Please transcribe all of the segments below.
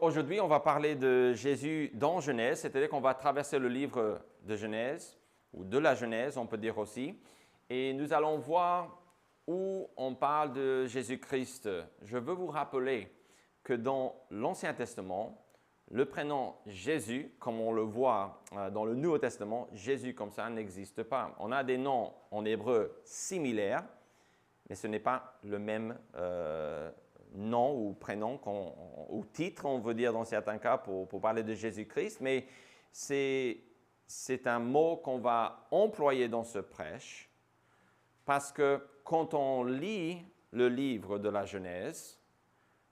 Aujourd'hui, on va parler de Jésus dans Genèse, c'est-à-dire qu'on va traverser le livre de Genèse, ou de la Genèse, on peut dire aussi, et nous allons voir où on parle de Jésus-Christ. Je veux vous rappeler que dans l'Ancien Testament, le prénom Jésus, comme on le voit dans le Nouveau Testament, Jésus comme ça n'existe pas. On a des noms en hébreu similaires, mais ce n'est pas le même nom ou prénom ou titre, on veut dire dans certains cas, pour parler de Jésus-Christ, mais c'est un mot qu'on va employer dans ce prêche parce que quand on lit le livre de la Genèse,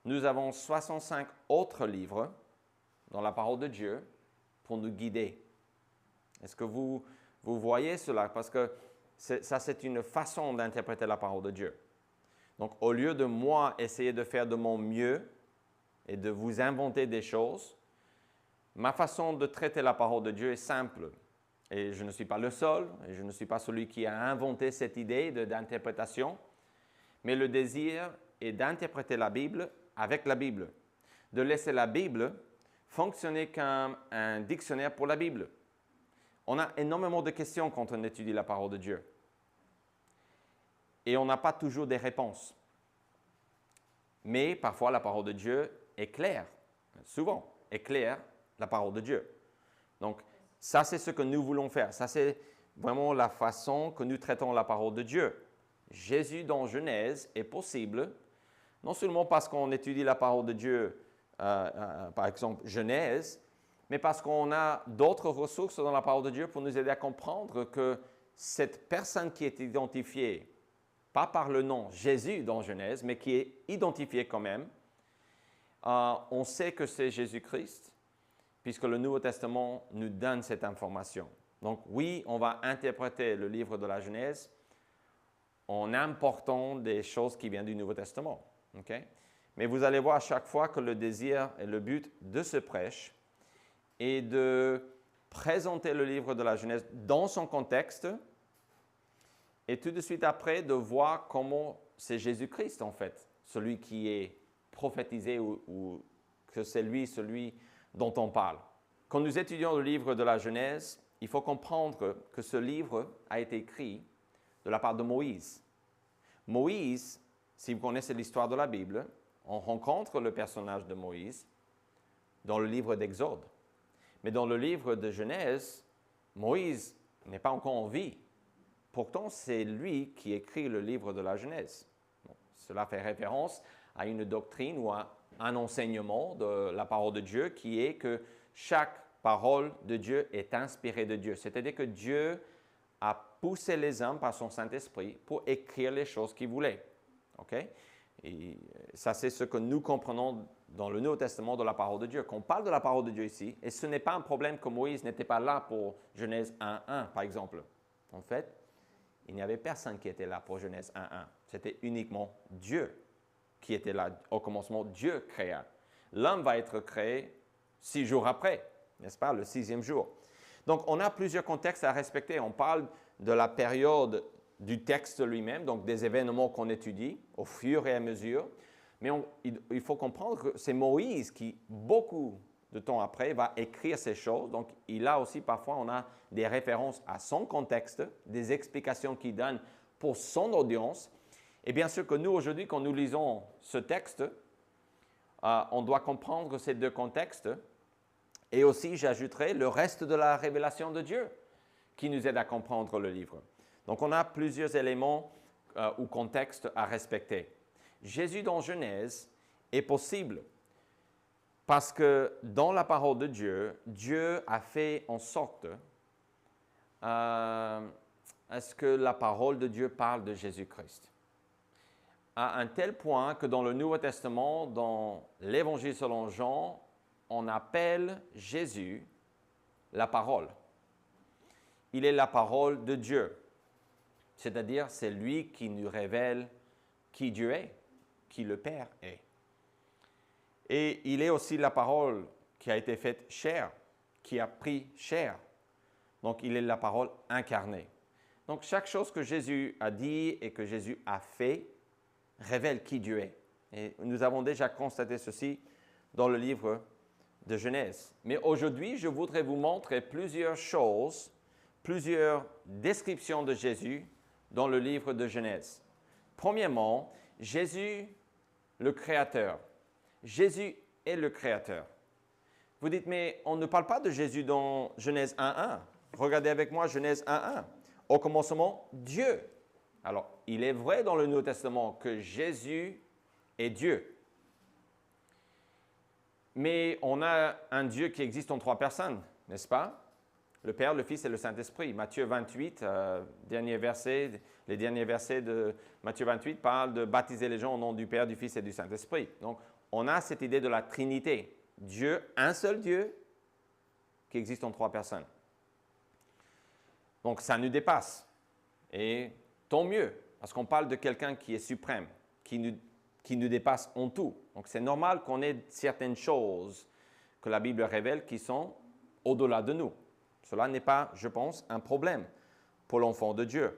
nous avons 65 autres livres dans la parole de Dieu pour nous guider. Est-ce que vous voyez cela? Parce que ça, c'est une façon d'interpréter la parole de Dieu. Donc, au lieu de moi essayer de faire de mon mieux et de vous inventer des choses, ma façon de traiter la parole de Dieu est simple. Et je ne suis pas le seul, et je ne suis pas celui qui a inventé cette idée d'interprétation, mais le désir est d'interpréter la Bible avec la Bible, de laisser la Bible fonctionner comme un dictionnaire pour la Bible. On a énormément de questions quand on étudie la parole de Dieu. Et on n'a pas toujours des réponses. Mais parfois, la parole de Dieu est claire. Souvent, est claire, la parole de Dieu. Donc, ça, c'est ce que nous voulons faire. Ça, c'est vraiment la façon que nous traitons la parole de Dieu. Jésus dans Genèse est possible, non seulement parce qu'on étudie la parole de Dieu, par exemple Genèse, mais parce qu'on a d'autres ressources dans la parole de Dieu pour nous aider à comprendre que cette personne qui est identifiée, pas par le nom Jésus dans Genèse, mais qui est identifié quand même. On sait que c'est Jésus-Christ, puisque le Nouveau Testament nous donne cette information. Donc oui, on va interpréter le livre de la Genèse en important des choses qui viennent du Nouveau Testament. Okay? Mais vous allez voir à chaque fois que le désir et le but de ce prêche est de présenter le livre de la Genèse dans son contexte, et tout de suite après, de voir comment c'est Jésus-Christ, en fait, celui qui est prophétisé ou que c'est lui, celui dont on parle. Quand nous étudions le livre de la Genèse, il faut comprendre que ce livre a été écrit de la part de Moïse. Moïse, si vous connaissez l'histoire de la Bible, on rencontre le personnage de Moïse dans le livre d'Exode. Mais dans le livre de Genèse, Moïse n'est pas encore en vie. Pourtant, c'est lui qui écrit le livre de la Genèse. Bon, cela fait référence à une doctrine ou à un enseignement de la parole de Dieu qui est que chaque parole de Dieu est inspirée de Dieu. C'est-à-dire que Dieu a poussé les hommes par son Saint-Esprit pour écrire les choses qu'il voulait. Okay? Et ça, c'est ce que nous comprenons dans le Nouveau Testament de la parole de Dieu. Quand on parle de la parole de Dieu ici, et ce n'est pas un problème que Moïse n'était pas là pour Genèse 1.1, par exemple. En fait, il n'y avait personne qui était là pour Genèse 1.1. C'était uniquement Dieu qui était là. Au commencement, Dieu créa. L'homme va être créé 6 jours après, n'est-ce pas, le 6e jour. Donc, on a plusieurs contextes à respecter. On parle de la période du texte lui-même, donc des événements qu'on étudie au fur et à mesure. Mais il faut comprendre que c'est Moïse qui, beaucoup de temps après, va écrire ces choses. Donc, il a aussi, parfois, on a des références à son contexte, des explications qu'il donne pour son audience. Et bien sûr que nous, aujourd'hui, quand nous lisons ce texte, on doit comprendre ces deux contextes. Et aussi, j'ajouterai le reste de la révélation de Dieu qui nous aide à comprendre le livre. Donc, on a plusieurs éléments ou contextes à respecter. Jésus dans Genèse est possible. Parce que dans la parole de Dieu, Dieu a fait en sorte à ce que la parole de Dieu parle de Jésus-Christ. À un tel point que dans le Nouveau Testament, dans l'Évangile selon Jean, on appelle Jésus la parole. Il est la parole de Dieu. C'est-à-dire, c'est lui qui nous révèle qui Dieu est, qui le Père est. Et il est aussi la parole qui a été faite chair, qui a pris chair. Donc, il est la parole incarnée. Donc, chaque chose que Jésus a dit et que Jésus a fait révèle qui Dieu est. Et nous avons déjà constaté ceci dans le livre de Genèse. Mais aujourd'hui, je voudrais vous montrer plusieurs choses, plusieurs descriptions de Jésus dans le livre de Genèse. Premièrement, Jésus, le Créateur. Jésus est le Créateur. Vous dites, mais on ne parle pas de Jésus dans Genèse 1.1. Regardez avec moi Genèse 1.1. Au commencement, Dieu. Alors, il est vrai dans le Nouveau Testament que Jésus est Dieu. Mais on a un Dieu qui existe en trois personnes, n'est-ce pas? Le Père, le Fils et le Saint-Esprit. Matthieu 28, les derniers versets de Matthieu 28 parlent de baptiser les gens au nom du Père, du Fils et du Saint-Esprit. Donc, on a cette idée de la Trinité. Dieu, un seul Dieu qui existe en trois personnes. Donc, ça nous dépasse. Et tant mieux, parce qu'on parle de quelqu'un qui est suprême, qui nous dépasse en tout. Donc, c'est normal qu'on ait certaines choses que la Bible révèle qui sont au-delà de nous. Cela n'est pas, je pense, un problème pour l'enfant de Dieu.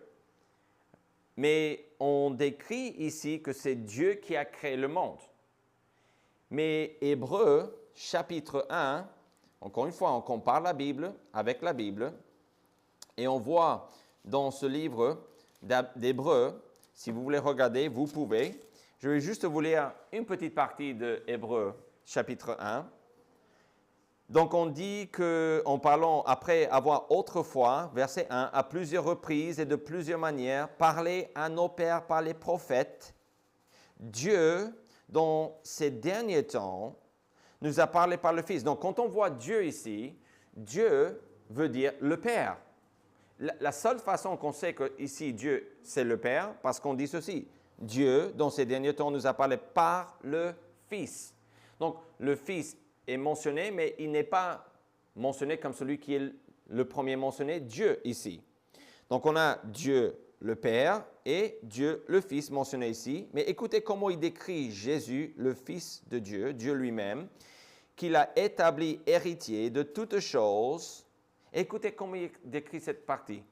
Mais on décrit ici que c'est Dieu qui a créé le monde. Mais Hébreux, chapitre 1, encore une fois, on compare la Bible avec la Bible et on voit dans ce livre d'Hébreux, si vous voulez regarder, vous pouvez. Je vais juste vous lire une petite partie de Hébreux, chapitre 1. Donc, on dit qu'en parlant, après avoir autrefois, verset 1, à plusieurs reprises et de plusieurs manières, parlé à nos pères par les prophètes, Dieu, dans ces derniers temps, nous a parlé par le Fils. Donc, quand on voit Dieu ici, Dieu veut dire le Père. La seule façon qu'on sait que ici Dieu, c'est le Père, parce qu'on dit ceci, Dieu, dans ces derniers temps, nous a parlé par le Fils. Donc, le Fils est mentionné, mais il n'est pas mentionné comme celui qui est le premier mentionné, Dieu ici. Donc, on a Dieu le Père et Dieu le Fils mentionné ici. Mais écoutez comment il décrit Jésus, le Fils de Dieu, Dieu lui-même, qu'il a établi héritier de toutes choses. Écoutez comment il décrit cette partie.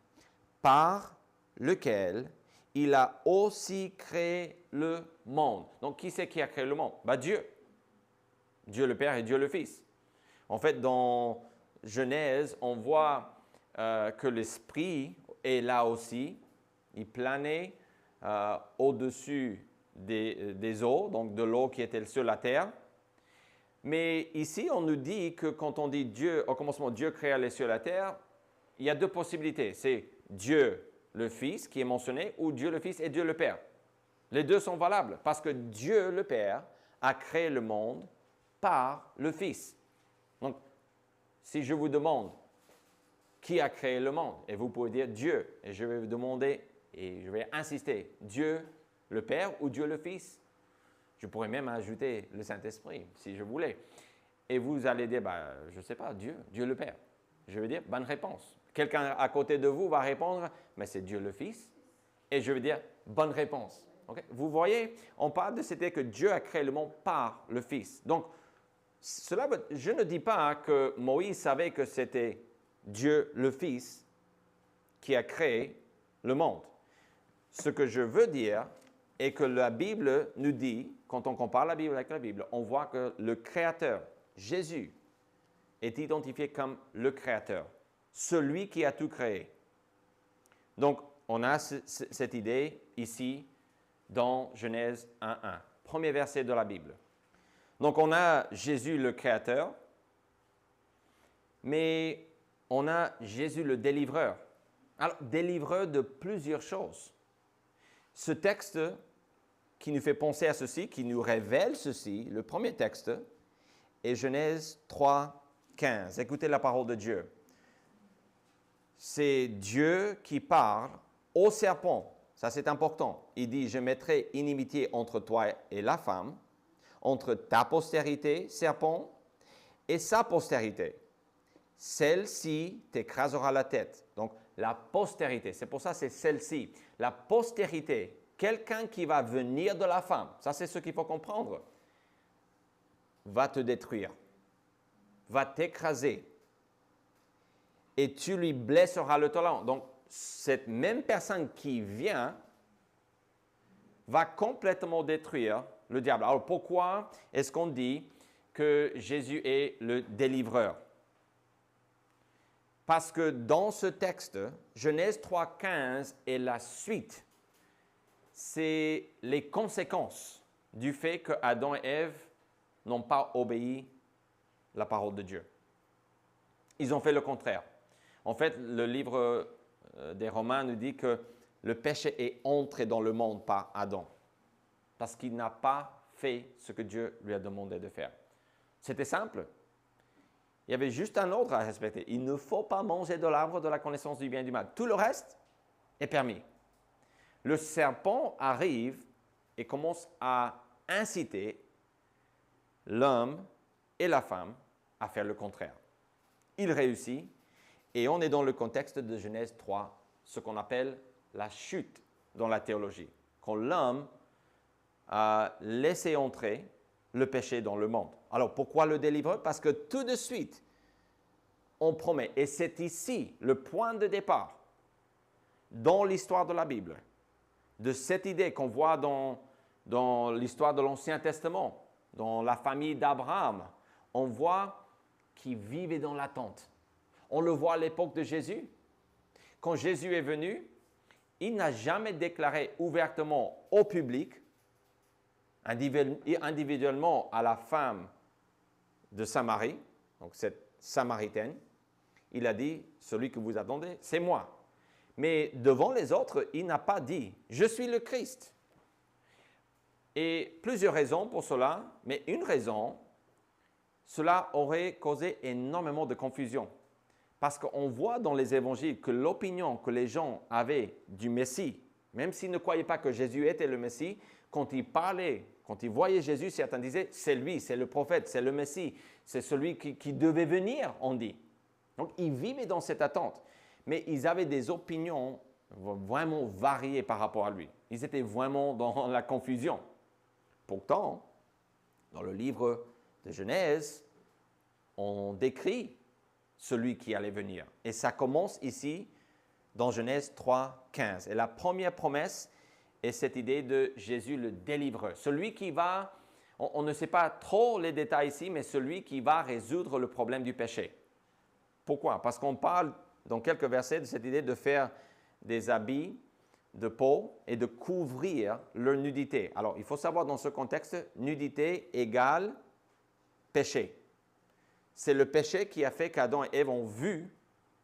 Par lequel il a aussi créé le monde. Donc, qui c'est qui a créé le monde? Dieu. Dieu le Père et Dieu le Fils. En fait, dans Genèse, on voit que l'Esprit est là aussi. Il planait au-dessus des eaux, donc de l'eau qui était sur la terre. Mais ici, on nous dit que quand on dit Dieu, au commencement, Dieu créa les cieux et la terre, il y a deux possibilités. C'est Dieu le Fils qui est mentionné ou Dieu le Fils et Dieu le Père. Les deux sont valables parce que Dieu le Père a créé le monde par le Fils. Donc, si je vous demande qui a créé le monde, et vous pouvez dire Dieu, et je vais vous demander, et je vais insister, Dieu le Père ou Dieu le Fils? Je pourrais même ajouter le Saint-Esprit, si je voulais. Et vous allez dire, je ne sais pas, Dieu le Père. Je vais dire, bonne réponse. Quelqu'un à côté de vous va répondre, mais c'est Dieu le Fils. Et je vais dire, bonne réponse. Okay? Vous voyez, on parle de cette idée que Dieu a créé le monde par le Fils. Donc, je ne dis pas que Moïse savait que c'était Dieu le Fils qui a créé le monde. Ce que je veux dire est que la Bible nous dit, quand on compare la Bible avec la Bible, on voit que le Créateur, Jésus, est identifié comme le Créateur, celui qui a tout créé. Donc, on a cette idée ici dans Genèse 1.1, premier verset de la Bible. Donc, on a Jésus le Créateur, mais on a Jésus le délivreur. Alors, délivreur de plusieurs choses. Ce texte qui nous fait penser à ceci, qui nous révèle ceci, le premier texte, est Genèse 3.15. Écoutez la parole de Dieu. C'est Dieu qui parle au serpent. Ça, c'est important. Il dit, je mettrai inimitié entre toi et la femme, entre ta postérité, serpent, et sa postérité. Celle-ci t'écrasera la tête. Donc, la postérité, c'est pour ça que c'est celle-ci. La postérité, quelqu'un qui va venir de la femme, ça c'est ce qu'il faut comprendre, va te détruire, va t'écraser et tu lui blesseras le talon. Donc, cette même personne qui vient va complètement détruire le diable. Alors, pourquoi est-ce qu'on dit que Jésus est le délivreur. Parce que dans ce texte, Genèse 3,15 est la suite. C'est les conséquences du fait que Adam et Ève n'ont pas obéi à la parole de Dieu. Ils ont fait le contraire. En fait, le livre des Romains nous dit que le péché est entré dans le monde par Adam, parce qu'il n'a pas fait ce que Dieu lui a demandé de faire. C'était simple. Il y avait juste un ordre à respecter. Il ne faut pas manger de l'arbre de la connaissance du bien et du mal. Tout le reste est permis. Le serpent arrive et commence à inciter l'homme et la femme à faire le contraire. Il réussit et on est dans le contexte de Genèse 3, ce qu'on appelle la chute dans la théologie. Quand l'homme a laissé entrer le péché dans le monde. Alors pourquoi le délivrer? Parce que tout de suite, on promet, et c'est ici le point de départ dans l'histoire de la Bible, de cette idée qu'on voit dans l'histoire de l'Ancien Testament, dans la famille d'Abraham. On voit qu'ils vivaient dans l'attente. On le voit à l'époque de Jésus. Quand Jésus est venu, il n'a jamais déclaré ouvertement au public, individuellement à la femme de Samarie, donc cette Samaritaine, il a dit, celui que vous attendez, c'est moi. Mais devant les autres, il n'a pas dit, je suis le Christ. Et plusieurs raisons pour cela, mais une raison, cela aurait causé énormément de confusion. Parce qu'on voit dans les évangiles que l'opinion que les gens avaient du Messie, même s'ils ne croyaient pas que Jésus était le Messie, quand ils parlaient, quand ils voyaient Jésus, certains disaient, c'est lui, c'est le prophète, c'est le Messie, c'est celui qui devait venir, on dit. Donc, ils vivaient dans cette attente. Mais ils avaient des opinions vraiment variées par rapport à lui. Ils étaient vraiment dans la confusion. Pourtant, dans le livre de Genèse, on décrit celui qui allait venir. Et ça commence ici dans Genèse 3,15. Et la première promesse est cette idée de Jésus le délivreur. Celui qui va, on ne sait pas trop les détails ici, mais celui qui va résoudre le problème du péché. Pourquoi? Parce qu'on parle dans quelques versets de cette idée de faire des habits de peau et de couvrir leur nudité. Alors, il faut savoir dans ce contexte, nudité égale péché. C'est le péché qui a fait qu'Adam et Ève ont vu,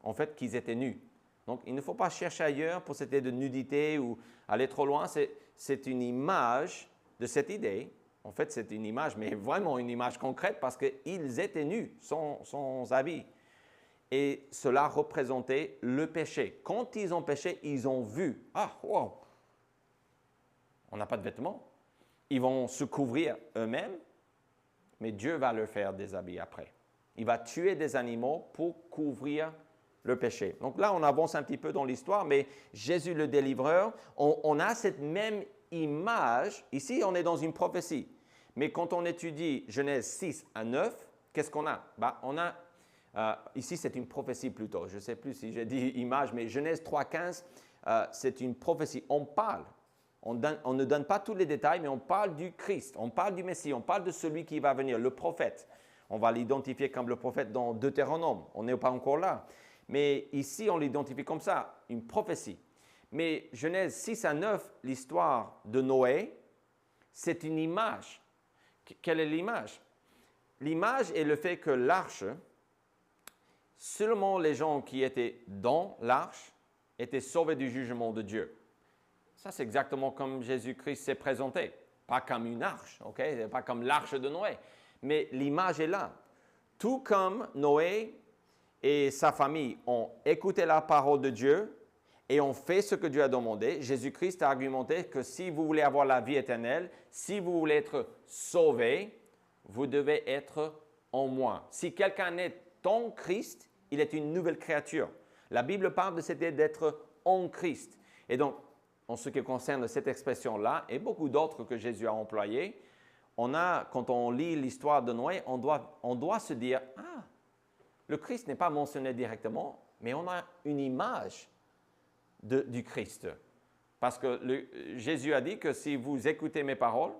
en fait, qu'ils étaient nus. Donc, il ne faut pas chercher ailleurs pour cette idée de nudité ou aller trop loin. C'est une image de cette idée. En fait, c'est une image, mais vraiment une image concrète parce qu'ils étaient nus, sans habits. Et cela représentait le péché. Quand ils ont péché, ils ont vu. Ah, wow! On n'a pas de vêtements. Ils vont se couvrir eux-mêmes, mais Dieu va leur faire des habits après. Il va tuer des animaux pour couvrir le péché. Donc là, on avance un petit peu dans l'histoire, mais Jésus le délivreur, on a cette même image. Ici, on est dans une prophétie. Mais quand on étudie Genèse 6 à 9, qu'est-ce qu'on a? On a ici, c'est une prophétie plutôt. Je ne sais plus si j'ai dit image, mais Genèse 3,15, c'est une prophétie. On parle. On ne donne pas tous les détails, mais on parle du Christ, on parle du Messie, on parle de celui qui va venir, le prophète. On va l'identifier comme le prophète dans Deutéronome. On n'est pas encore là. Mais ici, on l'identifie comme ça, une prophétie. Mais Genèse 6 à 9, l'histoire de Noé, c'est une image. Quelle est l'image? L'image est le fait que l'arche, seulement les gens qui étaient dans l'arche étaient sauvés du jugement de Dieu. Ça, c'est exactement comme Jésus-Christ s'est présenté. Pas comme une arche, ok? Pas comme l'arche de Noé. Mais l'image est là. Tout comme Noé et sa famille ont écouté la parole de Dieu et ont fait ce que Dieu a demandé, Jésus-Christ a argumenté que si vous voulez avoir la vie éternelle, si vous voulez être sauvé, vous devez être en moi. Si quelqu'un est en Christ, il est une nouvelle créature. La Bible parle de cette idée d'être en Christ. Et donc, en ce qui concerne cette expression-là et beaucoup d'autres que Jésus a employées, quand on lit l'histoire de Noé, on doit se dire, ah, le Christ n'est pas mentionné directement, mais on a une image du Christ. Parce que Jésus a dit que si vous écoutez mes paroles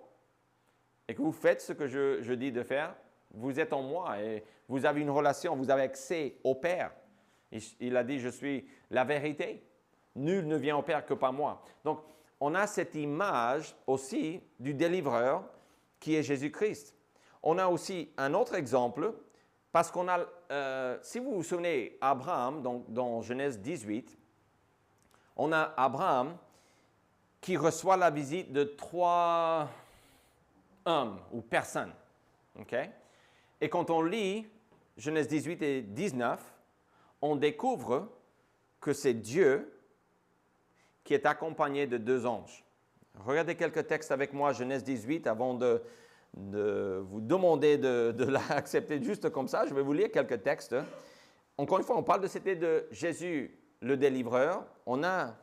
et que vous faites ce que je dis de faire, vous êtes en moi et vous avez une relation, vous avez accès au Père. Il a dit, je suis la vérité. Nul ne vient au Père que par moi. Donc, on a cette image aussi du délivreur qui est Jésus-Christ. On a aussi un autre exemple, parce qu'on a, si vous vous souvenez, Abraham, dans Genèse 18, on a Abraham qui reçoit la visite de 3 hommes ou personnes. Okay? Et quand on lit Genèse 18 et 19, on découvre que c'est Dieu qui est accompagné de 2 anges. Regardez quelques textes avec moi, Genèse 18, avant de vous demander de l'accepter juste comme ça. Je vais vous lire quelques textes. Encore une fois, on parle de cette idée de Jésus, le délivreur. On a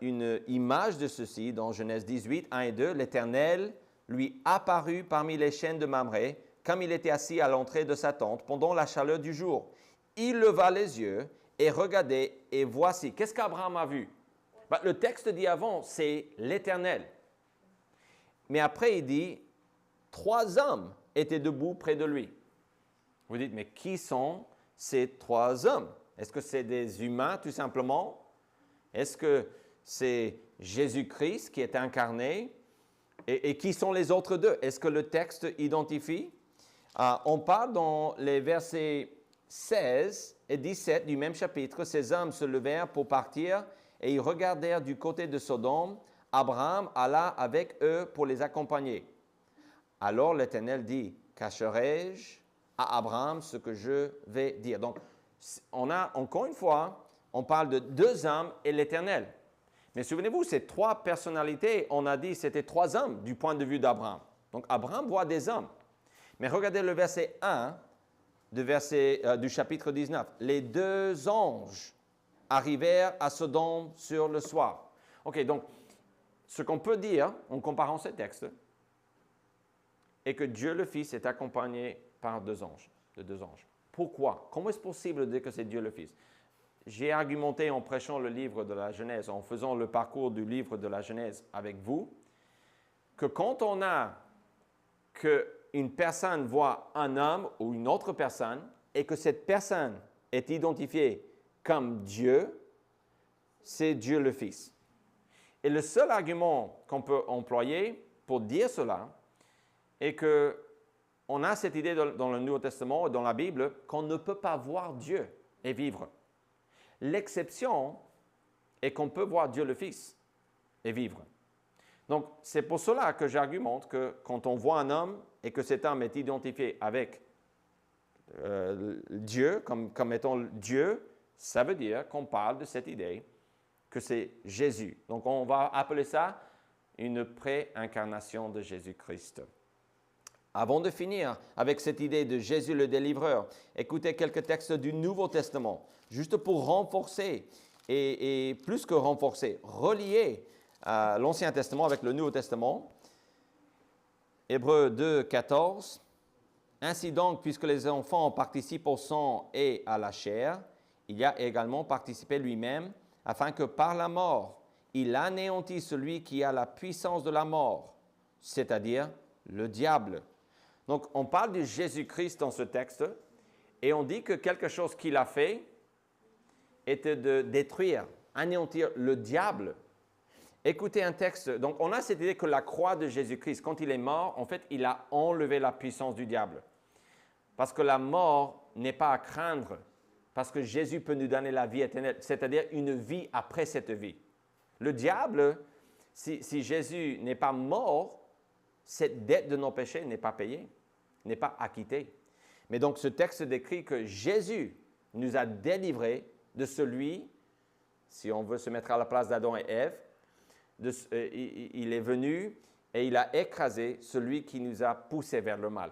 une image de ceci dans Genèse 18, 1 et 2. L'Éternel lui apparut parmi les chênes de Mamré, comme il était assis à l'entrée de sa tente pendant la chaleur du jour. Il leva les yeux et regardait, et voici. Qu'est-ce qu'Abraham a vu? Le texte dit avant, c'est l'Éternel. Mais après, il dit, 3 hommes étaient debout près de lui. Vous dites, mais qui sont ces 3 hommes? Est-ce que c'est des humains, tout simplement? Est-ce que c'est Jésus-Christ qui est incarné? Et qui sont les autres 2? Est-ce que le texte identifie? On parle dans les versets 16 et 17 du même chapitre. Ces hommes se levèrent pour partir et ils regardèrent du côté de Sodome. Abraham alla avec eux pour les accompagner. Alors l'Éternel dit, cacherai-je à Abraham ce que je vais dire? Donc, on a encore une fois, on parle de 2 hommes et l'Éternel. Mais souvenez-vous, ces 3 personnalités, on a dit c'était 3 hommes du point de vue d'Abraham. Donc, Abraham voit des hommes. Mais regardez le verset 1 du chapitre 19. Les 2 anges arrivèrent à Sodome sur le soir. OK, donc, ce qu'on peut dire en comparant ces textes est que Dieu le Fils est accompagné par 2 anges, de 2 anges. Pourquoi? Comment est-ce possible de dire que c'est Dieu le Fils? J'ai argumenté en prêchant le livre de la Genèse, en faisant le parcours du livre de la Genèse avec vous, que quand on a qu'une personne voit un homme ou une autre personne et que cette personne est identifiée comme Dieu, c'est Dieu le Fils. Et le seul argument qu'on peut employer pour dire cela est qu'on a cette idée dans le Nouveau Testament et dans la Bible qu'on ne peut pas voir Dieu et vivre. L'exception est qu'on peut voir Dieu le Fils et vivre. Donc, c'est pour cela que j'argumente que quand on voit un homme et que cet homme est identifié avec Dieu, comme étant Dieu, ça veut dire qu'on parle de cette idée que c'est Jésus. Donc, on va appeler ça une pré-incarnation de Jésus-Christ. Avant de finir avec cette idée de Jésus le délivreur, écoutez quelques textes du Nouveau Testament, juste pour renforcer et plus que renforcer, relier l'Ancien Testament avec le Nouveau Testament. Hébreux 2, 14. Ainsi donc, puisque les enfants participent au sang et à la chair, il y a également participé lui-même, afin que par la mort, il anéantisse celui qui a la puissance de la mort, c'est-à-dire le diable. Donc, on parle de Jésus-Christ dans ce texte, et on dit que quelque chose qu'il a fait était de détruire, anéantir le diable. Écoutez un texte. Donc, on a cette idée que la croix de Jésus-Christ, quand il est mort, en fait, il a enlevé la puissance du diable. Parce que la mort n'est pas à craindre, parce que Jésus peut nous donner la vie éternelle, c'est-à-dire une vie après cette vie. Le diable, si Jésus n'est pas mort, cette dette de nos péchés n'est pas payée, n'est pas acquittée. Mais donc, ce texte décrit que Jésus nous a délivrés de celui, si on veut se mettre à la place d'Adam et Ève, il est venu et il a écrasé celui qui nous a poussés vers le mal,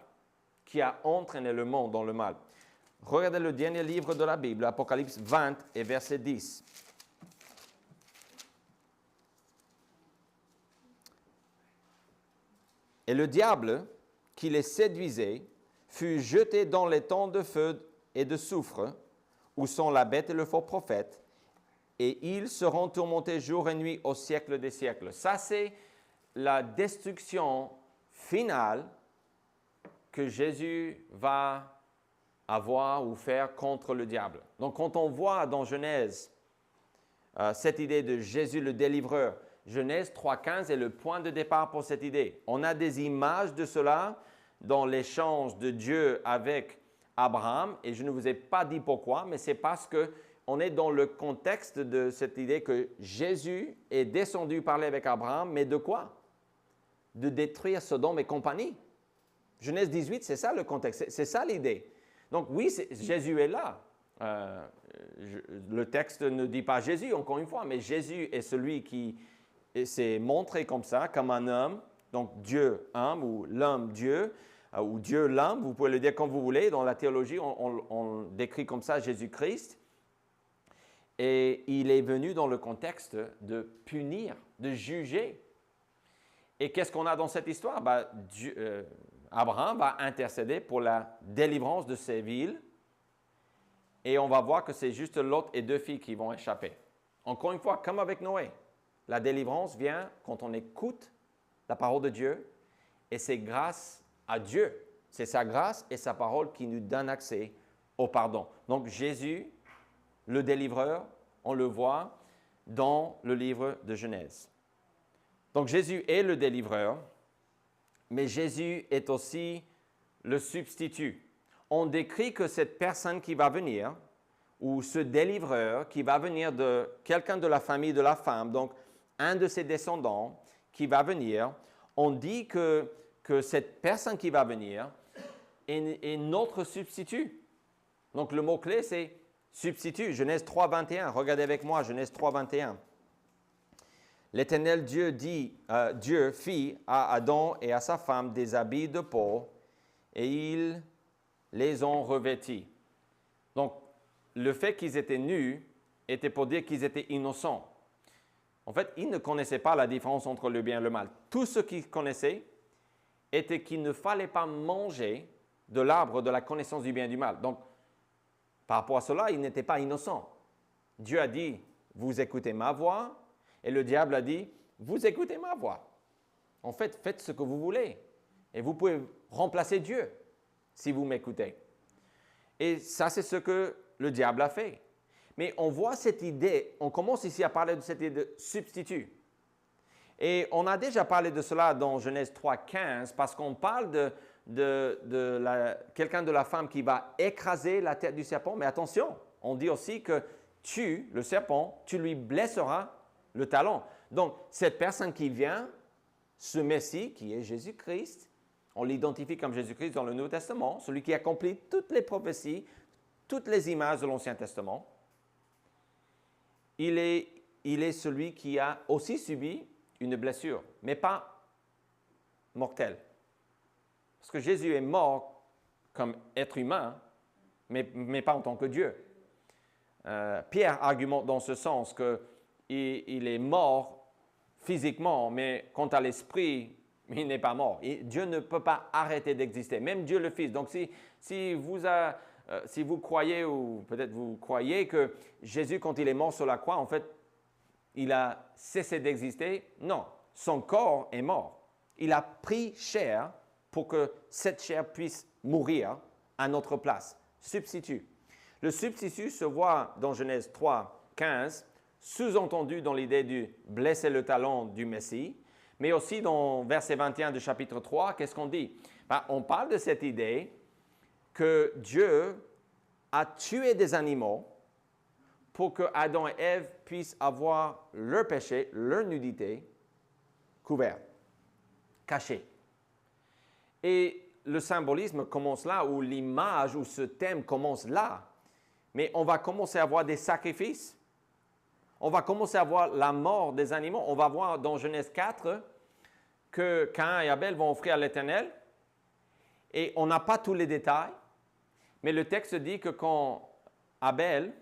qui a entraîné le monde dans le mal. Regardez le dernier livre de la Bible, Apocalypse 20 et verset 10. Et le diable, qui les séduisait, fut jeté dans les temps de feu et de soufre, où sont la bête et le faux prophète, et ils seront tourmentés jour et nuit au siècle des siècles. Ça, c'est la destruction finale que Jésus va avoir ou faire contre le diable. Donc, quand on voit dans Genèse cette idée de Jésus le délivreur, Genèse 3,15 est le point de départ pour cette idée. On a des images de cela dans l'échange de Dieu avec Abraham, et je ne vous ai pas dit pourquoi, mais c'est parce qu'on est dans le contexte de cette idée que Jésus est descendu parler avec Abraham, mais de quoi? De détruire Sodome et compagnie. Genèse 18, c'est ça le contexte, c'est ça l'idée. Donc oui, Jésus est là. Le texte ne dit pas Jésus, encore une fois, mais Jésus est celui qui s'est montré comme ça, comme un homme, donc Dieu homme ou l'homme Dieu, ou Dieu l'homme, vous pouvez le dire comme vous voulez. Dans la théologie, on décrit comme ça Jésus-Christ. Et il est venu dans le contexte de punir, de juger. Et qu'est-ce qu'on a dans cette histoire? Abraham va intercéder pour la délivrance de ces villes. Et on va voir que c'est juste Lot et 2 filles qui vont échapper. Encore une fois, comme avec Noé, la délivrance vient quand on écoute la parole de Dieu. Et c'est grâce à Dieu. C'est sa grâce et sa parole qui nous donnent accès au pardon. Donc Jésus, le délivreur, on le voit dans le livre de Genèse. Donc Jésus est le délivreur, mais Jésus est aussi le substitut. On décrit que cette personne qui va venir, ou ce délivreur qui va venir de quelqu'un de la famille de la femme, donc un de ses descendants qui va venir, on dit que cette personne qui va venir est notre substitut. Donc le mot-clé, c'est substitut. Genèse 3, 21. Regardez avec moi, Genèse 3, 21. L'Éternel Dieu fit à Adam et à sa femme des habits de peau, et ils les ont revêtis. Donc, le fait qu'ils étaient nus était pour dire qu'ils étaient innocents. En fait, ils ne connaissaient pas la différence entre le bien et le mal. Tout ce qu'ils connaissaient était qu'il ne fallait pas manger de l'arbre de la connaissance du bien et du mal. Donc, par rapport à cela, ils n'étaient pas innocents. Dieu a dit, vous écoutez ma voix, et le diable a dit, vous écoutez ma voix. En fait, faites ce que vous voulez. Et vous pouvez remplacer Dieu si vous m'écoutez. Et ça, c'est ce que le diable a fait. Mais on voit cette idée, on commence ici à parler de cette idée de substitut. Et on a déjà parlé de cela dans Genèse 3, 15, parce qu'on parle de quelqu'un de la femme qui va écraser la tête du serpent. Mais attention, on dit aussi que le serpent, tu lui blesseras le talon. Donc, cette personne qui vient, ce Messie qui est Jésus-Christ, on l'identifie comme Jésus-Christ dans le Nouveau Testament, celui qui accomplit toutes les prophéties, toutes les images de l'Ancien Testament. Il est celui qui a aussi subi une blessure, mais pas mortelle. Parce que Jésus est mort comme être humain, mais pas en tant que Dieu. Pierre argumente dans ce sens qu'il est mort physiquement, mais quant à l'esprit, il n'est pas mort. Et Dieu ne peut pas arrêter d'exister, même Dieu le Fils. Donc si vous croyez, ou peut-être vous croyez que Jésus, quand il est mort sur la croix, en fait, il a cessé d'exister, non, son corps est mort. Il a pris chair pour que cette chair puisse mourir à notre place. Substitut. Le substitut se voit dans Genèse 3, 15, sous-entendu dans l'idée du blesser le talon du Messie, mais aussi dans verset 21 du chapitre 3, qu'est-ce qu'on dit? On parle de cette idée que Dieu a tué des animaux pour que Adam et Ève puissent avoir leur péché, leur nudité couvert, caché. Et le symbolisme commence là, ou l'image, ou ce thème commence là. Mais on va commencer à voir des sacrifices. On va commencer à voir la mort des animaux. On va voir dans Genèse 4 que Caïn et Abel vont offrir à l'Éternel. Et on n'a pas tous les détails. Mais le texte dit que quand Abel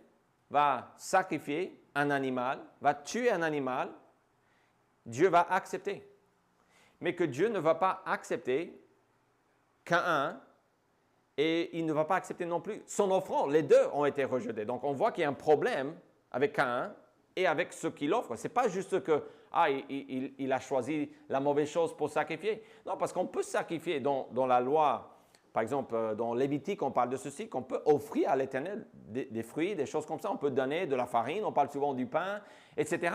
va sacrifier un animal, va tuer un animal, Dieu va accepter. Mais que Dieu ne va pas accepter Caïn et il ne va pas accepter non plus son offrande. Les deux ont été rejetés. Donc on voit qu'il y a un problème avec Caïn et avec ce qu'il offre. Ce n'est pas juste que il a choisi la mauvaise chose pour sacrifier. Non, parce qu'on peut sacrifier dans la loi Par exemple, dans Lévitique, on parle de ceci, qu'on peut offrir à l'Éternel des fruits, des choses comme ça. On peut donner de la farine, on parle souvent du pain, etc.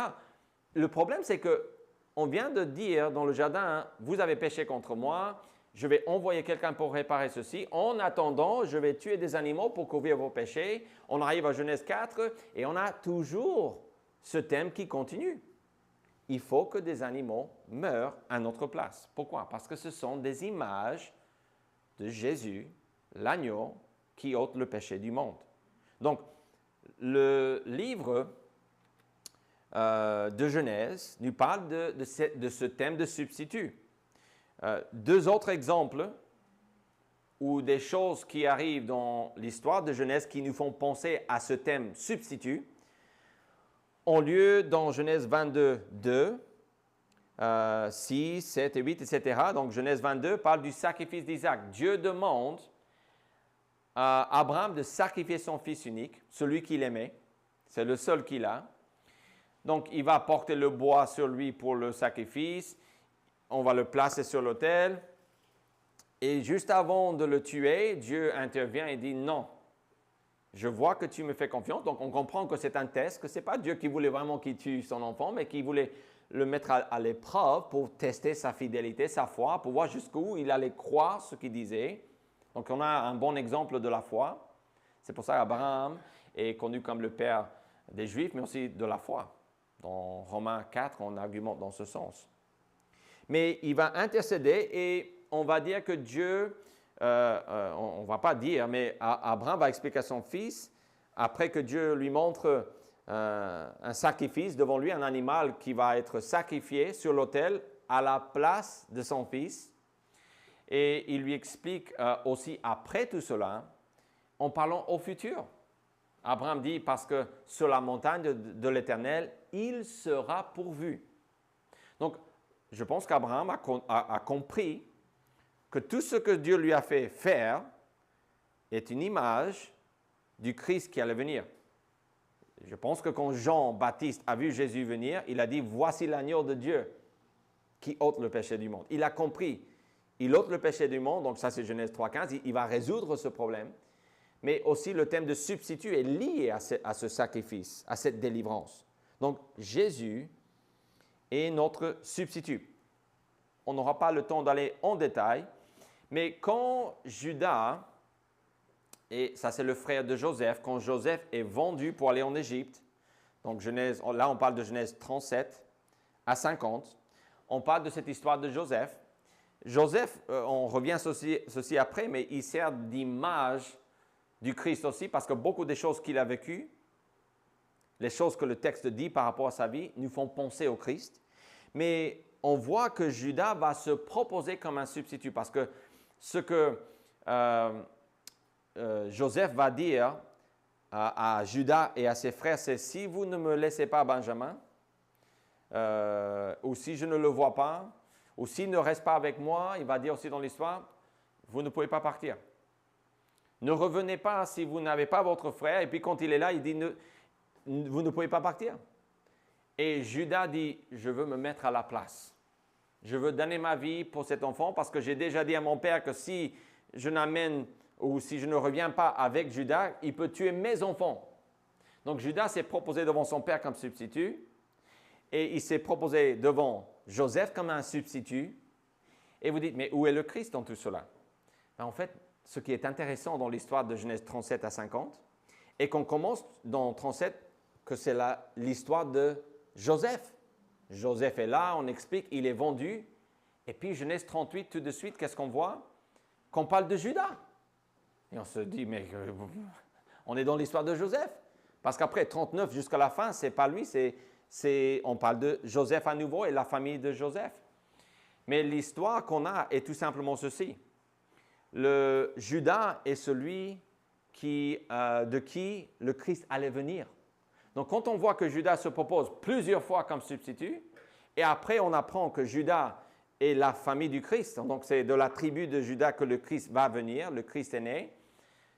Le problème, c'est qu'on vient de dire dans le jardin, vous avez péché contre moi, je vais envoyer quelqu'un pour réparer ceci. En attendant, je vais tuer des animaux pour couvrir vos péchés. On arrive à Genèse 4 et on a toujours ce thème qui continue. Il faut que des animaux meurent à notre place. Pourquoi? Parce que ce sont des images de Jésus, l'agneau, qui ôte le péché du monde. Donc, le livre de Genèse nous parle de ce thème de substitut. Deux autres exemples ou des choses qui arrivent dans l'histoire de Genèse qui nous font penser à ce thème substitut ont lieu dans Genèse 22, 2, 6, 7 et 8, etc. Donc, Genèse 22 parle du sacrifice d'Isaac. Dieu demande à Abraham de sacrifier son fils unique, celui qu'il aimait. C'est le seul qu'il a. Donc, il va porter le bois sur lui pour le sacrifice. On va le placer sur l'autel. Et juste avant de le tuer, Dieu intervient et dit non. Je vois que tu me fais confiance. Donc, on comprend que c'est un test, que ce n'est pas Dieu qui voulait vraiment qu'il tue son enfant, mais qui voulait le mettre à l'épreuve pour tester sa fidélité, sa foi, pour voir jusqu'où il allait croire ce qu'il disait. Donc, on a un bon exemple de la foi. C'est pour ça qu'Abraham est connu comme le père des Juifs, mais aussi de la foi. Dans Romains 4, on argumente dans ce sens. Mais il va intercéder et on va dire que Dieu, on ne va pas dire, mais Abraham va expliquer à son fils, après que Dieu lui montre un sacrifice devant lui, un animal qui va être sacrifié sur l'autel à la place de son fils. Et il lui explique aussi après tout cela, en parlant au futur. Abraham dit, parce que sur la montagne de l'Éternel, il sera pourvu. Donc, je pense qu'Abraham a compris que tout ce que Dieu lui a fait faire est une image du Christ qui allait venir. Je pense que quand Jean-Baptiste a vu Jésus venir, il a dit, voici l'agneau de Dieu qui ôte le péché du monde. Il a compris, il ôte le péché du monde, donc ça c'est Genèse 3,15, il va résoudre ce problème. Mais aussi le thème de substitut est lié à ce sacrifice, à cette délivrance. Donc Jésus est notre substitut. On n'aura pas le temps d'aller en détail, mais quand Judas, et ça c'est le frère de Joseph, quand Joseph est vendu pour aller en Égypte, donc Genèse, là on parle de Genèse 37 à 50, on parle de cette histoire de Joseph. Joseph, on revient ceci après, mais il sert d'image du Christ aussi, parce que beaucoup des choses qu'il a vécues, les choses que le texte dit par rapport à sa vie, nous font penser au Christ. Mais on voit que Judas va se proposer comme un substitut, parce que ce que Joseph va dire à Judas et à ses frères, c'est « Si vous ne me laissez pas Benjamin, ou si je ne le vois pas, ou s'il ne reste pas avec moi, il va dire aussi dans l'histoire, vous ne pouvez pas partir. Ne revenez pas si vous n'avez pas votre frère. » Et puis quand il est là, il dit « Vous ne pouvez pas partir. » Et Judas dit « Je veux me mettre à la place. Je veux donner ma vie pour cet enfant parce que j'ai déjà dit à mon père que si je n'amène ou si je ne reviens pas avec Judas, il peut tuer mes enfants. » Donc Judas s'est proposé devant son père comme substitut et il s'est proposé devant Joseph comme un substitut. Et vous dites « Mais où est le Christ dans tout cela? » En fait, ce qui est intéressant dans l'histoire de Genèse 37 à 50, et qu'on commence dans 37 que c'est l'histoire de Joseph. Joseph est là, on explique, il est vendu. Et puis Genèse 38, tout de suite, qu'est-ce qu'on voit? Qu'on parle de Judas. Et on se dit, mais on est dans l'histoire de Joseph. Parce qu'après 39 jusqu'à la fin, ce n'est pas lui, on parle de Joseph à nouveau et la famille de Joseph. Mais l'histoire qu'on a est tout simplement ceci. Le Judas est celui de qui le Christ allait venir. Donc, quand on voit que Judas se propose plusieurs fois comme substitut, et après on apprend que Judas est la famille du Christ, donc c'est de la tribu de Judas que le Christ va venir, le Christ est né,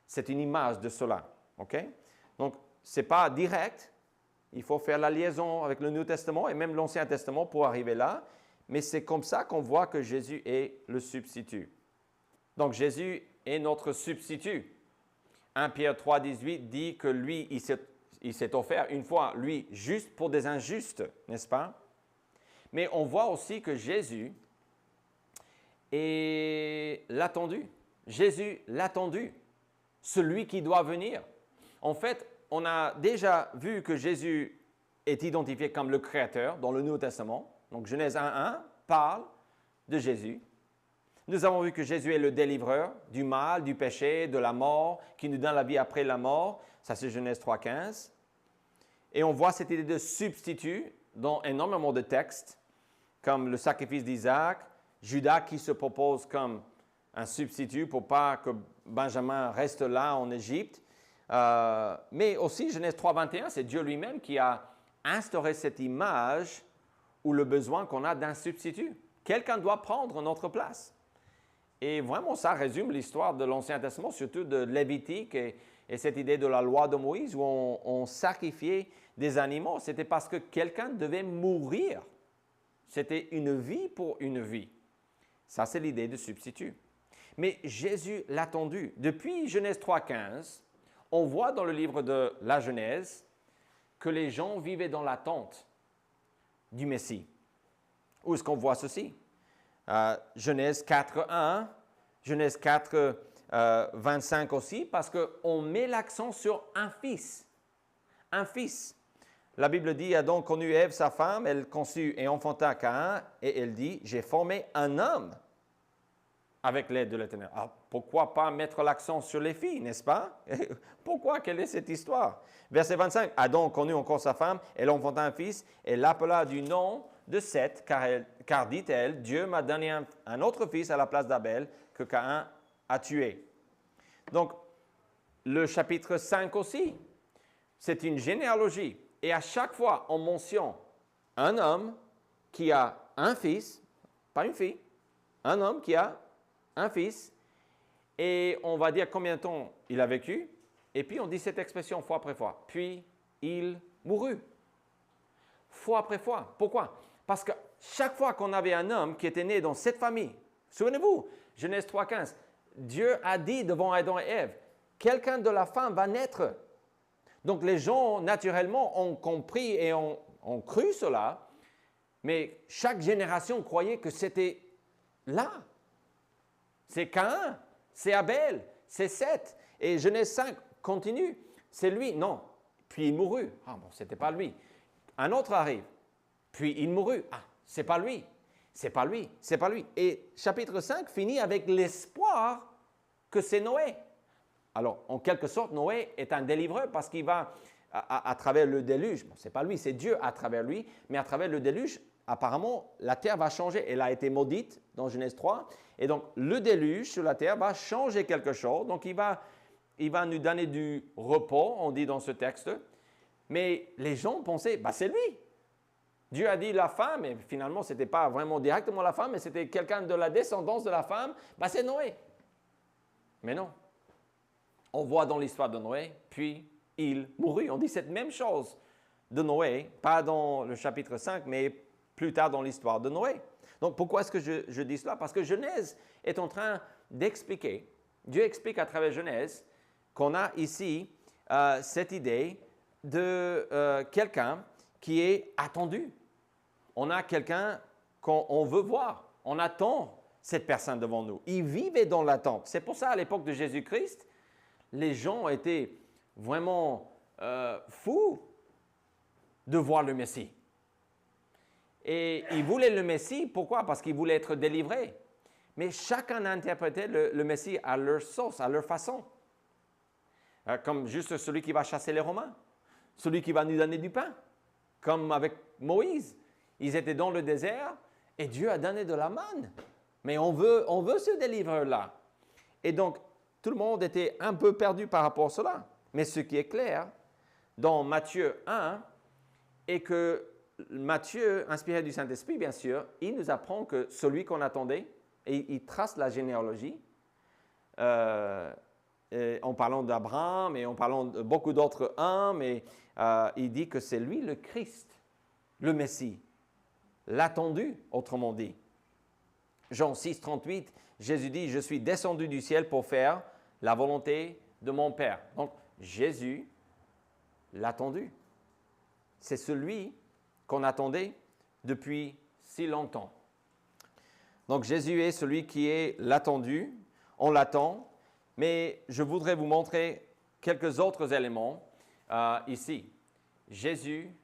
c'est une image de cela. Okay? Donc, ce n'est pas direct, il faut faire la liaison avec le Nouveau Testament et même l'Ancien Testament pour arriver là, mais c'est comme ça qu'on voit que Jésus est le substitut. Donc Jésus est notre substitut. 1 Pierre 3,18 dit que lui, il s'est offert une fois, lui, juste pour des injustes, n'est-ce pas? Mais on voit aussi que Jésus est l'attendu. Jésus l'attendu, celui qui doit venir. En fait, on a déjà vu que Jésus est identifié comme le Créateur dans le Nouveau Testament. Donc Genèse 1.1 parle de Jésus. Nous avons vu que Jésus est le délivreur du mal, du péché, de la mort, qui nous donne la vie après la mort. Ça, c'est Genèse 3.15. Et on voit cette idée de substitut dans énormément de textes, comme le sacrifice d'Isaac, Judas qui se propose comme un substitut pour pas que Benjamin reste là en Égypte. Mais aussi, Genèse 3.21, c'est Dieu lui-même qui a instauré cette image ou le besoin qu'on a d'un substitut. Quelqu'un doit prendre notre place. Et vraiment, ça résume l'histoire de l'Ancien Testament, surtout de Lévitique et cette idée de la loi de Moïse où on sacrifiait des animaux. C'était parce que quelqu'un devait mourir. C'était une vie pour une vie. Ça, c'est l'idée de substitut. Mais Jésus l'a attendu. Depuis Genèse 3.15, on voit dans le livre de la Genèse que les gens vivaient dans l'attente du Messie. Où est-ce qu'on voit ceci? Genèse 4.1, Genèse 4.25 aussi, parce qu'on met l'accent sur un fils. Un fils. La Bible dit, Adam connut Ève, sa femme, elle conçut et enfanta Caïn, et elle dit, j'ai formé un homme avec l'aide de l'Éternel. Alors, pourquoi pas mettre l'accent sur les filles, n'est-ce pas? Pourquoi? Quelle est cette histoire? Verset 25, Adam connut encore sa femme, elle enfanta un fils, et l'appela du nom de Seth, car dit-elle, Dieu m'a donné un autre fils à la place d'Abel que Caïn a tué. Donc, le chapitre 5 aussi, c'est une généalogie. Et à chaque fois, on mentionne un homme qui a un fils, pas une fille, un homme qui a un fils, et on va dire combien de temps il a vécu, et puis on dit cette expression fois après fois. Puis, il mourut. Fois après fois. Pourquoi? Parce que chaque fois qu'on avait un homme qui était né dans cette famille, souvenez-vous, Genèse 3.15, Dieu a dit devant Adam et Ève, quelqu'un de la femme va naître. Donc les gens, naturellement, ont compris et ont cru cela, mais chaque génération croyait que c'était là. C'est Caïn, c'est Abel, c'est Seth. Et Genèse 5 continue, c'est lui. Non, puis il mourut. Ah bon, ce n'était pas lui. Un autre arrive, puis il mourut. Ah, c'est pas lui, c'est pas lui, c'est pas lui. Et chapitre 5 finit avec l'espoir que c'est Noé. Alors, en quelque sorte, Noé est un délivreur parce qu'il va, à travers le déluge, bon, ce n'est pas lui, c'est Dieu à travers lui, mais à travers le déluge, apparemment, la terre va changer. Elle a été maudite dans Genèse 3. Et donc, le déluge sur la terre va changer quelque chose. Donc, il va nous donner du repos, on dit dans ce texte. Mais les gens pensaient, c'est lui. Dieu a dit la femme, et finalement, ce n'était pas vraiment directement la femme, mais c'était quelqu'un de la descendance de la femme, c'est Noé. Mais non. On voit dans l'histoire de Noé, puis il mourut. On dit cette même chose de Noé, pas dans le chapitre 5, mais plus tard dans l'histoire de Noé. Donc, pourquoi est-ce que je dis cela? Parce que Genèse est en train d'expliquer, Dieu explique à travers Genèse, qu'on a ici cette idée de quelqu'un qui est attendu. On a quelqu'un qu'on veut voir. On attend cette personne devant nous. Il vivait dans l'attente. C'est pour ça, à l'époque de Jésus-Christ, les gens étaient vraiment fous de voir le Messie. Et ils voulaient le Messie, pourquoi? Parce qu'ils voulaient être délivrés. Mais chacun interprétait le Messie à leur sauce, à leur façon. Comme juste celui qui va chasser les Romains, celui qui va nous donner du pain, comme avec Moïse. Ils étaient dans le désert et Dieu a donné de la manne. Mais on veut ce délivreur-là. Et donc, tout le monde était un peu perdu par rapport à cela. Mais ce qui est clair, dans Matthieu 1, est que Matthieu, inspiré du Saint-Esprit, bien sûr, il nous apprend que celui qu'on attendait, et il trace la généalogie, en parlant d'Abraham et en parlant de beaucoup d'autres hommes, et il dit que c'est lui le Christ, le Messie, l'attendu, autrement dit. Jean 6, 38, Jésus dit, je suis descendu du ciel pour faire la volonté de mon Père. Donc, Jésus l'a attendu. C'est celui qu'on attendait depuis si longtemps. Donc, Jésus est celui qui est l'attendu. On l'attend. Mais je voudrais vous montrer quelques autres éléments ici. Jésus,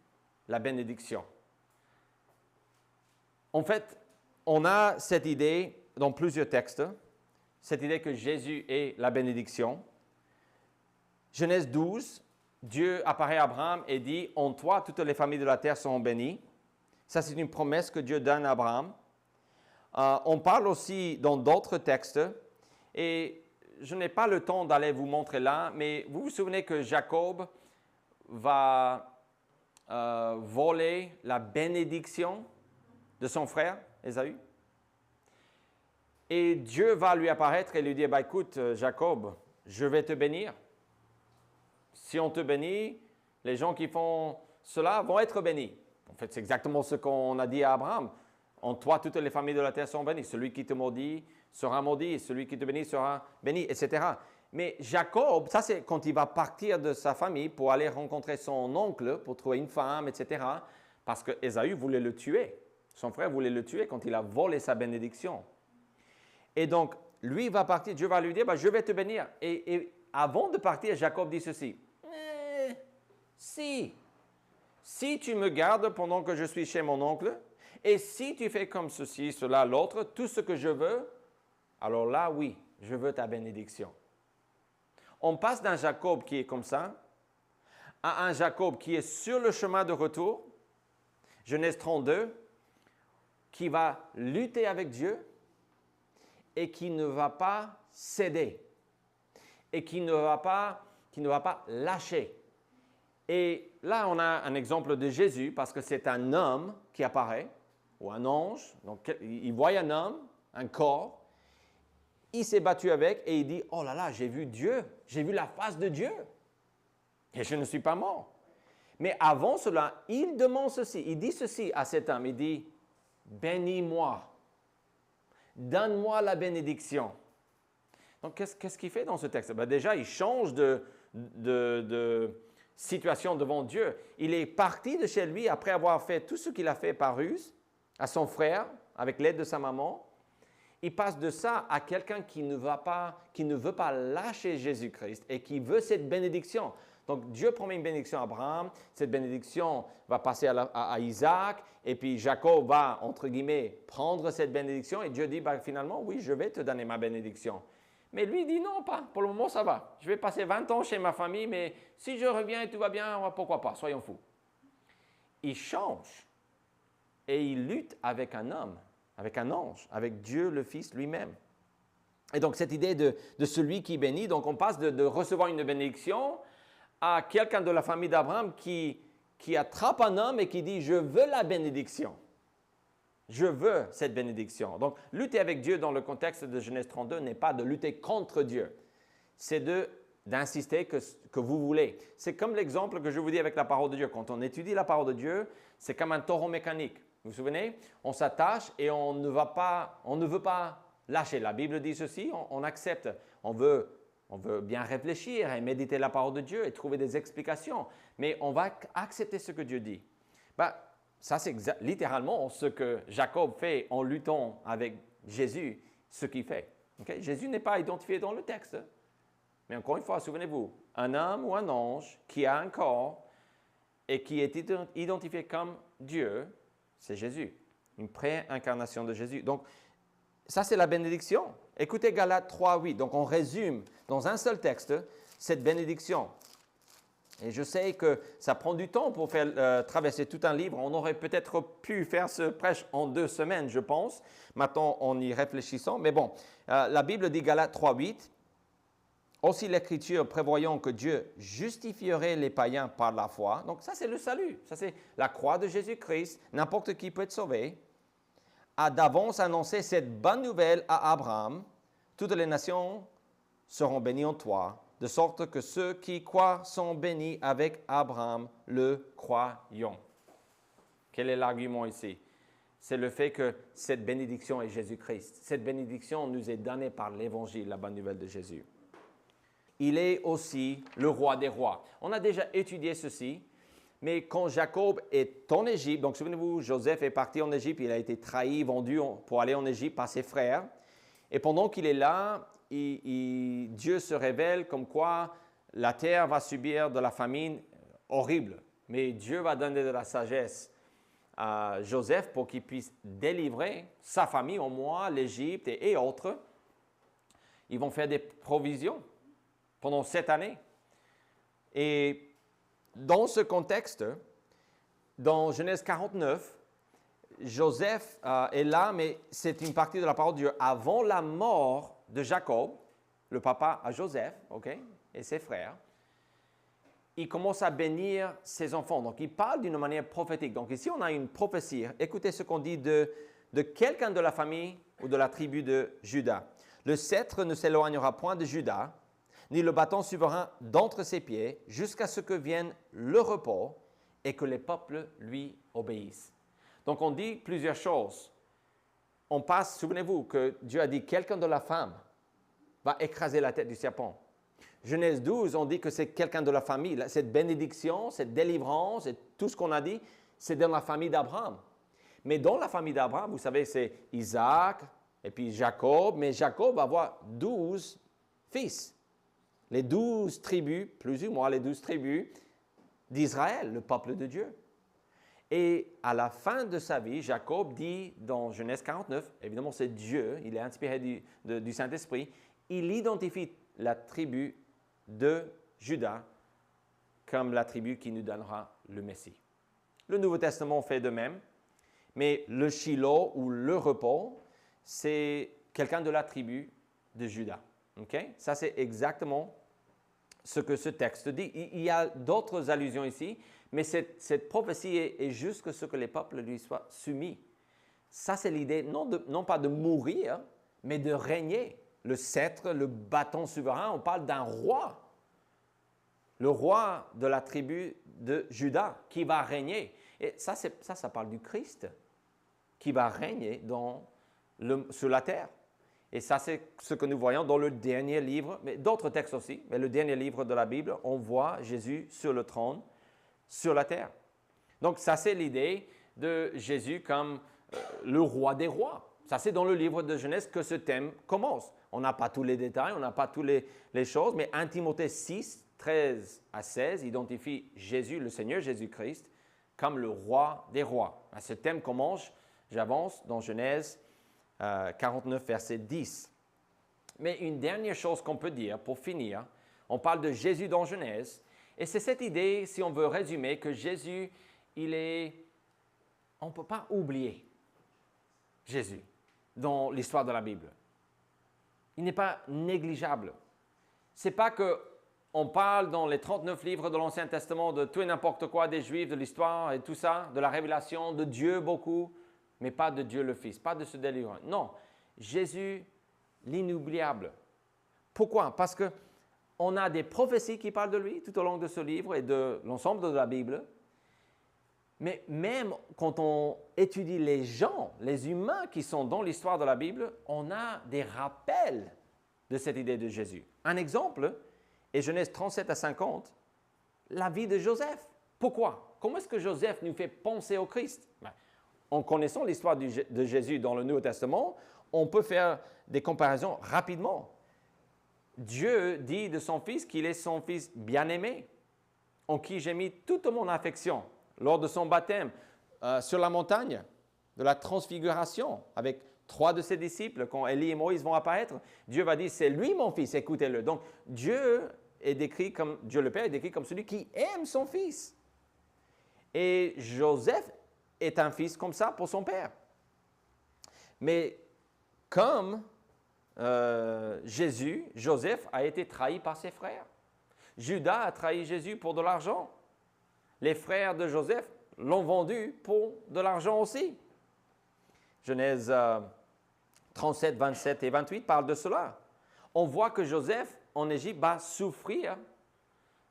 la bénédiction. En fait, on a cette idée dans plusieurs textes, cette idée que Jésus est la bénédiction. Genèse 12, Dieu apparaît à Abraham et dit « En toi, toutes les familles de la terre seront bénies ». Ça, c'est une promesse que Dieu donne à Abraham. On parle aussi dans d'autres textes, et je n'ai pas le temps d'aller vous montrer là, mais vous vous souvenez que Jacob va voler la bénédiction de son frère, Ésaü. Et Dieu va lui apparaître et lui dire, bah, écoute, Jacob, je vais te bénir. Si on te bénit, les gens qui font cela vont être bénis. En fait, c'est exactement ce qu'on a dit à Abraham. En toi, toutes les familles de la terre sont bénies. Celui qui te maudit sera maudit, celui qui te bénit sera béni, etc. Mais Jacob, ça c'est quand il va partir de sa famille pour aller rencontrer son oncle, pour trouver une femme, etc. Parce que Ésaü voulait le tuer. Son frère voulait le tuer quand il a volé sa bénédiction. Et donc, lui va partir, Dieu va lui dire, bah, je vais te bénir. Et avant de partir, Jacob dit ceci. Si tu me gardes pendant que je suis chez mon oncle, et si tu fais comme ceci, cela, l'autre, tout ce que je veux, alors là, oui, je veux ta bénédiction. On passe d'un Jacob qui est comme ça, à un Jacob qui est sur le chemin de retour, Genèse 32, qui va lutter avec Dieu et qui ne va pas céder et qui ne va pas lâcher. Et là, on a un exemple de Jésus parce que c'est un homme qui apparaît, ou un ange. Donc, il voit un homme, un corps. Il s'est battu avec et il dit, oh là là, j'ai vu Dieu, j'ai vu la face de Dieu. Et je ne suis pas mort. Mais avant cela, il demande ceci, il dit ceci à cet homme, il dit, bénis-moi, donne-moi la bénédiction. Donc, qu'est-ce qu'il fait dans ce texte? Ben déjà, il change de situation devant Dieu. Il est parti de chez lui après avoir fait tout ce qu'il a fait par ruse à son frère, avec l'aide de sa maman. Il passe de ça à quelqu'un qui ne veut pas lâcher Jésus-Christ et qui veut cette bénédiction. Donc, Dieu promet une bénédiction à Abraham. Cette bénédiction va passer à Isaac. Et puis, Jacob va, entre guillemets, prendre cette bénédiction. Et Dieu dit, bah, finalement, oui, je vais te donner ma bénédiction. Mais lui dit, non, pas. Pour le moment, ça va. Je vais passer 20 ans chez ma famille, mais si je reviens et tout va bien, pourquoi pas, soyons fous. Il change. Et il lutte avec un homme, avec un ange, avec Dieu le Fils lui-même. Et donc, cette idée de celui qui bénit, donc on passe de recevoir une bénédiction à quelqu'un de la famille d'Abraham qui attrape un homme et qui dit « Je veux la bénédiction. Je veux cette bénédiction. » Donc, lutter avec Dieu dans le contexte de Genèse 32 n'est pas de lutter contre Dieu. C'est d'insister que vous voulez. C'est comme l'exemple que je vous dis avec la parole de Dieu. Quand on étudie la parole de Dieu, c'est comme un taureau mécanique. Vous vous souvenez? On s'attache et on ne veut pas lâcher. La Bible dit ceci, on accepte. On veut bien réfléchir et méditer la parole de Dieu et trouver des explications. Mais on va accepter ce que Dieu dit. Ça, c'est littéralement ce que Jacob fait en luttant avec Jésus, ce qu'il fait. Okay? Jésus n'est pas identifié dans le texte. Mais encore une fois, souvenez-vous, un homme ou un ange qui a un corps et qui est identifié comme Dieu, c'est Jésus, une pré-incarnation de Jésus. Donc, ça, c'est la bénédiction. Écoutez Galates 3:8. Donc, on résume dans un seul texte cette bénédiction. Et je sais que ça prend du temps pour faire traverser tout un livre. On aurait peut-être pu faire ce prêche en 2 semaines, je pense. Maintenant, en y réfléchissant. Mais bon, la Bible dit Galates 3:8. Aussi l'Écriture prévoyant que Dieu justifierait les païens par la foi. Donc ça, c'est le salut. Ça, c'est la croix de Jésus-Christ. N'importe qui peut être sauvé. A d'avance annoncé cette bonne nouvelle à Abraham. Toutes les nations seront bénies en toi, de sorte que ceux qui croient sont bénis avec Abraham, le croyant. Quel est l'argument ici? c'est le fait que cette bénédiction est Jésus-Christ. Cette bénédiction nous est donnée par l'Évangile, la bonne nouvelle de Jésus. Il est aussi le roi des rois. On a déjà étudié ceci, mais quand Jacob est en Égypte, donc souvenez-vous, Joseph est parti en Égypte, il a été trahi, vendu pour aller en Égypte par ses frères. Et pendant qu'il est là, Dieu se révèle comme quoi la terre va subir de la famine horrible. Mais Dieu va donner de la sagesse à Joseph pour qu'il puisse délivrer sa famille, au moins l'Égypte et autres. Ils vont faire des provisions pendant 7 années. Et dans ce contexte, dans Genèse 49, Joseph est là, mais c'est une partie de la parole de Dieu. Avant la mort de Jacob, le papa à Joseph, et ses frères, il commence à bénir ses enfants. Donc, il parle d'une manière prophétique. Donc, ici, on a une prophétie. Écoutez ce qu'on dit de quelqu'un de la famille ou de la tribu de Juda. Le sceptre ne s'éloignera point de Juda, ni le bâton souverain d'entre ses pieds, jusqu'à ce que vienne le repos et que les peuples lui obéissent. Donc, on dit plusieurs choses. On passe, souvenez-vous que Dieu a dit, quelqu'un de la femme va écraser la tête du serpent. Genèse 12, on dit que c'est quelqu'un de la famille. Cette bénédiction, cette délivrance, et tout ce qu'on a dit, c'est dans la famille d'Abraham. Mais dans la famille d'Abraham, vous savez, c'est Isaac et puis Jacob. Mais Jacob va avoir 12 fils. Les 12 tribus, plus ou moins les 12 tribus d'Israël, le peuple de Dieu. Et à la fin de sa vie, Jacob dit dans Genèse 49, évidemment c'est Dieu, il est inspiré du Saint-Esprit, il identifie la tribu de Juda comme la tribu qui nous donnera le Messie. Le Nouveau Testament fait de même, mais le Shiloh ou le repos, c'est quelqu'un de la tribu de Juda. Okay? Ça, c'est exactement ce que ce texte dit. Il y a d'autres allusions ici, mais cette prophétie est juste ce que les peuples lui soient soumis. Ça, c'est l'idée, non pas de mourir, mais de régner. Le sceptre, le bâton souverain, on parle d'un roi. Le roi de la tribu de Juda qui va régner. Et ça parle du Christ qui va régner sur la terre. Et ça, c'est ce que nous voyons dans le dernier livre, mais d'autres textes aussi, mais le dernier livre de la Bible, on voit Jésus sur le trône, sur la terre. Donc, ça, c'est l'idée de Jésus comme le roi des rois. Ça, c'est dans le livre de Genèse que ce thème commence. On n'a pas tous les détails, on n'a pas toutes les choses, mais 1 Timothée 6, 13 à 16 identifie Jésus, le Seigneur Jésus-Christ, comme le roi des rois. Ce thème commence, j'avance, dans Genèse 49, verset 10. Mais une dernière chose qu'on peut dire pour finir, on parle de Jésus dans Genèse, et c'est cette idée, si on veut résumer, que Jésus, on ne peut pas oublier Jésus dans l'histoire de la Bible. Il n'est pas négligeable. Ce n'est pas qu'on parle dans les 39 livres de l'Ancien Testament de tout et n'importe quoi des Juifs, de l'histoire et tout ça, de la révélation, de Dieu beaucoup, mais pas de Dieu le Fils, pas de ce délivrant. Non, Jésus, l'inoubliable. Pourquoi? Parce qu'on a des prophéties qui parlent de lui tout au long de ce livre et de l'ensemble de la Bible. Mais même quand on étudie les gens, les humains qui sont dans l'histoire de la Bible, on a des rappels de cette idée de Jésus. Un exemple est Genèse 37 à 50, la vie de Joseph. Pourquoi? Comment est-ce que Joseph nous fait penser au Christ? En connaissant l'histoire de Jésus dans le Nouveau Testament, on peut faire des comparaisons rapidement. Dieu dit de son Fils qu'il est son Fils bien-aimé, en qui j'ai mis toute mon affection. Lors de son baptême, sur la montagne de la transfiguration, avec 3 de ses disciples, quand Élie et Moïse vont apparaître, Dieu va dire, c'est lui mon fils, écoutez-le. Donc, Dieu est décrit comme, Dieu le Père est décrit comme celui qui aime son fils. Et Joseph est un fils comme ça pour son père. Mais comme Jésus, Joseph a été trahi par ses frères. Judas a trahi Jésus pour de l'argent. Les frères de Joseph l'ont vendu pour de l'argent aussi. Genèse 37, 27 et 28 parlent de cela. On voit que Joseph, en Égypte, va souffrir,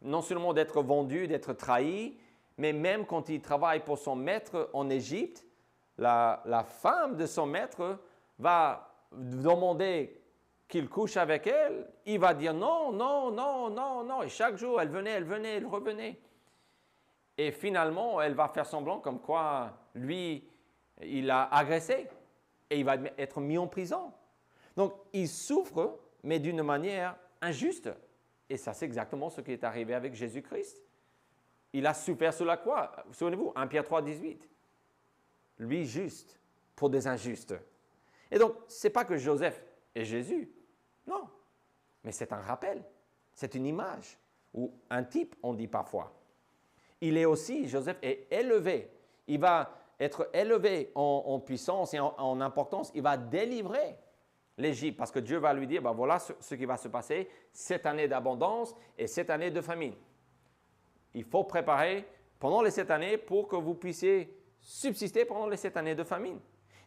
non seulement d'être vendu, d'être trahi, mais même quand il travaille pour son maître en Égypte, la femme de son maître va demander qu'il couche avec elle, il va dire non, non, non, non, non. Et chaque jour, elle venait, elle revenait. Et finalement, elle va faire semblant comme quoi lui, il a agressé et il va être mis en prison. Donc, il souffre, mais d'une manière injuste. Et ça, c'est exactement ce qui est arrivé avec Jésus-Christ. Il a souffert sur la croix. Souvenez-vous, 1 Pierre 3, 18. Lui, juste pour des injustes. Et donc, ce n'est pas que Joseph est Jésus. Non. Mais c'est un rappel. C'est une image. Ou un type, on dit parfois. Il est aussi, Joseph est élevé. Il va être élevé en puissance et en importance. Il va délivrer l'Égypte parce que Dieu va lui dire, ben voilà ce qui va se passer cette année d'abondance et cette année de famine. Il faut préparer pendant les 7 années pour que vous puissiez subsister pendant les 7 années de famine.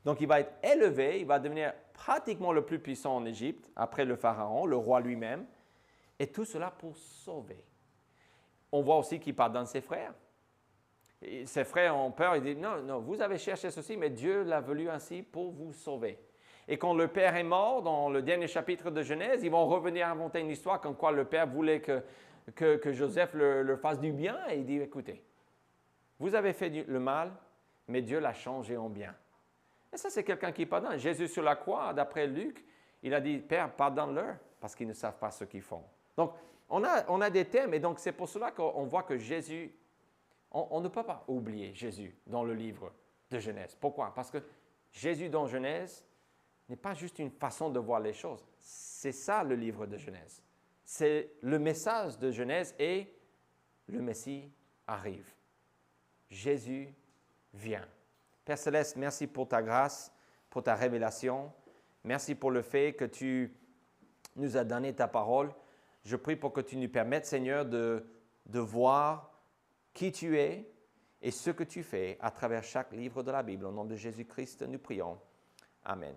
Donc, il va être élevé, il va devenir pratiquement le plus puissant en Égypte, après le pharaon, le roi lui-même, et tout cela pour sauver. On voit aussi qu'il pardonne ses frères. Et ses frères ont peur, ils disent, non, non, vous avez cherché ceci, mais Dieu l'a voulu ainsi pour vous sauver. Et quand le père est mort, dans le dernier chapitre de Genèse, ils vont revenir inventer une histoire comme quoi le père voulait que Joseph le fasse du bien, et il dit, écoutez, vous avez fait le mal, mais Dieu l'a changé en bien. Et ça, c'est quelqu'un qui pardonne. Jésus sur la croix, d'après Luc, il a dit, Père, pardonne-leur, parce qu'ils ne savent pas ce qu'ils font. Donc, on a des thèmes, et donc c'est pour cela qu'on voit que Jésus, on ne peut pas oublier Jésus dans le livre de Genèse. Pourquoi? Parce que Jésus dans Genèse n'est pas juste une façon de voir les choses. C'est ça le livre de Genèse. C'est le message de Genèse et le Messie arrive. Jésus vient. Père Céleste, merci pour ta grâce, pour ta révélation. Merci pour le fait que tu nous as donné ta parole. Je prie pour que tu nous permettes, Seigneur, de voir qui tu es et ce que tu fais à travers chaque livre de la Bible. Au nom de Jésus-Christ, nous prions. Amen.